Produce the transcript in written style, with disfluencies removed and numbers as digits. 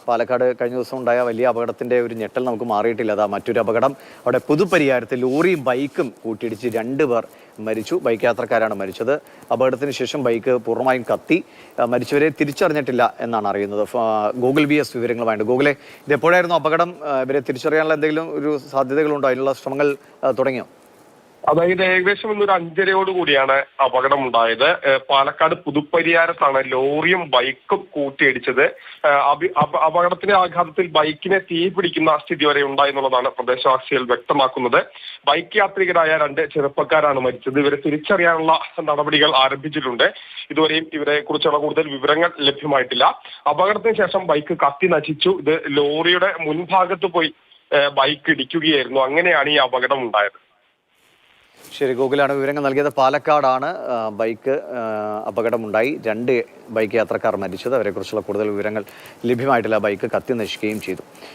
പാലക്കാട് കഴിഞ്ഞ ദിവസം ഉണ്ടായ വലിയ അപകടത്തിൻ്റെ ഒരു ഞെട്ടൽ നമുക്ക് മാറിയിട്ടില്ല. അതാ മറ്റൊരു അപകടം. അവിടെ പുതുപ്പരിയാരത്തിൽ ലോറിയും ബൈക്കും കൂട്ടിയിടിച്ച് 2 പേർ മരിച്ചു. ബൈക്ക് യാത്രക്കാരാണ് മരിച്ചത്. അപകടത്തിന് ശേഷം ബൈക്ക് പൂർണ്ണമായും കത്തി. മരിച്ചവരെ തിരിച്ചറിഞ്ഞിട്ടില്ല എന്നാണ് അറിയുന്നത്. Google BS വിവരങ്ങളുമായിട്ട്. ഗൂഗിളെ, ഇത് എപ്പോഴായിരുന്നു അപകടം? ഇവരെ തിരിച്ചറിയാനുള്ള എന്തെങ്കിലും ഒരു സാധ്യതകളുണ്ടോ? അതിനുള്ള ശ്രമങ്ങൾ തുടങ്ങിയോ? അതായത് ഏകദേശം ഇന്നൊരു 5:30 കൂടിയാണ് അപകടം ഉണ്ടായത്. പാലക്കാട് പുതുപ്പരിയാരത്താണ് ലോറിയും ബൈക്കും കൂട്ടിയിടിച്ചത്. അപകടത്തിന്റെ ആഘാതത്തിൽ ബൈക്കിനെ തീ പിടിക്കുന്ന സ്ഥിതി വരെ ഉണ്ടായി എന്നുള്ളതാണ് പ്രദേശവാസികൾ വ്യക്തമാക്കുന്നത്. ബൈക്ക് യാത്രികരായ 2 ചെറുപ്പക്കാരാണ് മരിച്ചത്. ഇവരെ തിരിച്ചറിയാനുള്ള നടപടികൾ ആരംഭിച്ചിട്ടുണ്ട്. ഇതുവരെയും ഇവരെ കുറിച്ചുള്ള കൂടുതൽ വിവരങ്ങൾ ലഭ്യമായിട്ടില്ല. അപകടത്തിന് ശേഷം ബൈക്ക് കത്തി നശിച്ചു. ഇത് ലോറിയുടെ മുൻഭാഗത്ത് പോയി ബൈക്ക് ഇടിക്കുകയായിരുന്നു. അങ്ങനെയാണ് ഈ അപകടം ഉണ്ടായത്. ശരി, ഗൂഗിളാണ് വിവരങ്ങൾ നൽകിയത്. പാലക്കാടാണ് ബൈക്ക് അപകടമുണ്ടായി. 2 ബൈക്ക് യാത്രക്കാർ മരിച്ചത്. അവരെക്കുറിച്ചുള്ള കൂടുതൽ വിവരങ്ങൾ ലഭ്യമായിട്ടില്ല. ബൈക്ക് കത്തി നശിക്കുകയും ചെയ്തു.